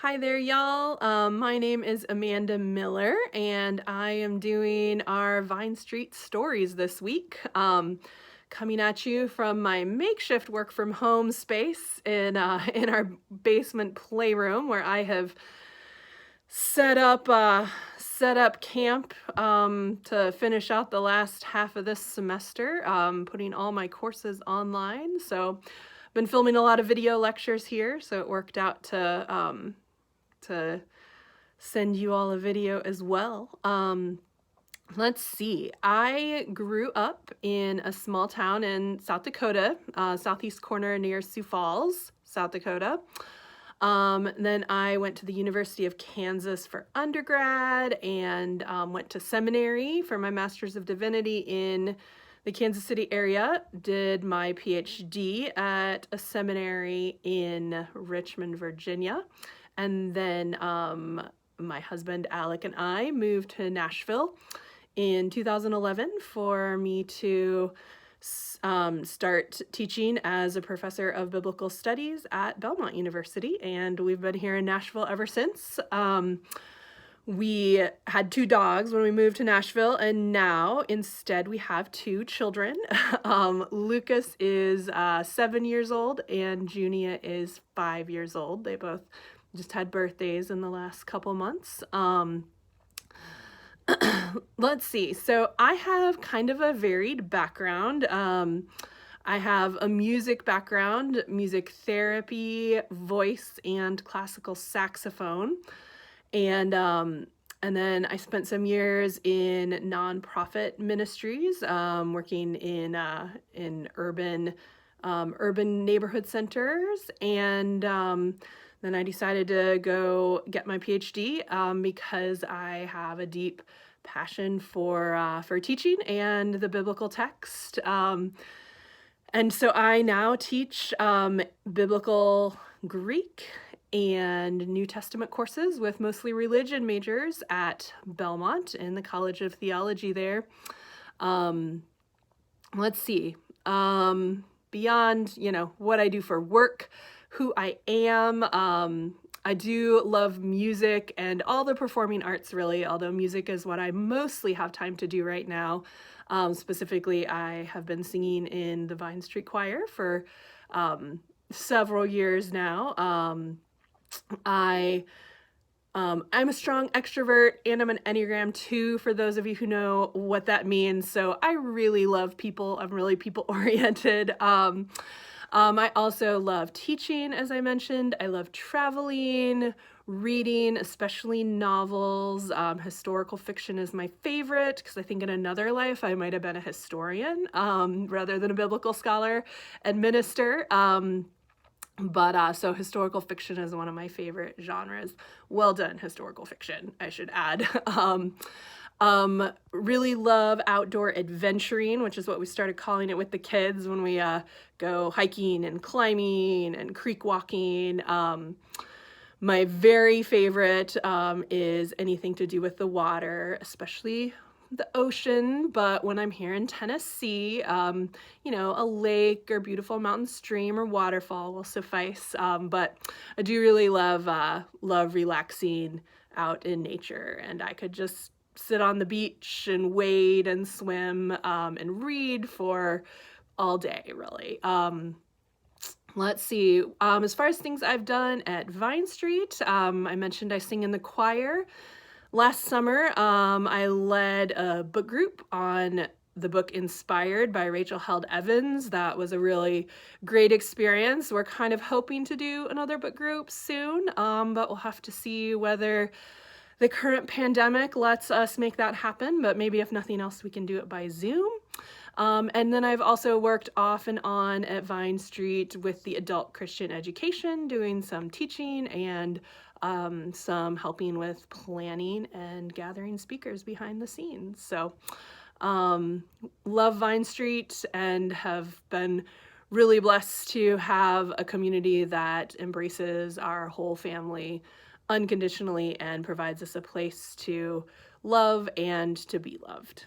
Hi there, y'all. My name is Amanda Miller, and I am doing our Vine Street stories this week. Coming at you from my makeshift work from home space in our basement playroom, where I have set up camp to finish out the last half of this semester, putting all my courses online. So, been filming a lot of video lectures here, so it worked out to send you all a video as well. Let's see. I grew up in a small town in South Dakota, southeast corner near Sioux Falls, South Dakota. Then I went to the University of Kansas for undergrad and went to seminary for my Master's of Divinity in the Kansas City area. Did my PhD at a seminary in Richmond, Virginia. And then my husband, Alec, and I moved to Nashville in 2011 for me to start teaching as a professor of biblical studies at Belmont University. And we've been here in Nashville ever since. We had 2 dogs when we moved to Nashville, and now instead we have 2 children. Lucas is 7 years old, and Junia is 5 years old. They both just had birthdays in the last couple months. Let's see. So I have kind of a varied background. I have a music background, music therapy, voice, and classical saxophone. And then I spent some years in nonprofit ministries, working in urban neighborhood centers, and then I decided to go get my PhD because I have a deep passion for teaching and the biblical text. And so I now teach biblical Greek and New Testament courses with mostly religion majors at Belmont in the College of Theology there. Let's see. Beyond, what I do for work, who I am, I do love music and all the performing arts, really, although music is what I mostly have time to do right now. Specifically, I have been singing in the Vine Street Choir for several years now. I'm a strong extrovert, and I'm an Enneagram 2, for those of you who know what that means. So I really love people. I'm really people-oriented. I also love teaching, as I mentioned. I love traveling, reading, especially novels. Historical fiction is my favorite because I think in another life I might have been a historian rather than a biblical scholar and minister. So historical fiction is one of my favorite genres. Well done, historical fiction, I should add. Really love outdoor adventuring, which is what we started calling it with the kids when we go hiking and climbing and creek walking. My very favorite is anything to do with the water, especially the ocean. But when I'm here in Tennessee, a lake or beautiful mountain stream or waterfall will suffice. But I do really love relaxing out in nature, and I could just sit on the beach and wade and swim and read for all day, really. Let's see. As far as things I've done at Vine Street, I mentioned I sing in the choir. Last summer, I led a book group on the book Inspired by Rachel Held Evans. That was a really great experience. We're kind of hoping to do another book group soon, but we'll have to see whether the current pandemic lets us make that happen, but maybe if nothing else, we can do it by Zoom. And then I've also worked off and on at Vine Street with the adult Christian education, doing some teaching and some helping with planning and gathering speakers behind the scenes. So love Vine Street and have been really blessed to have a community that embraces our whole family unconditionally and provides us a place to love and to be loved.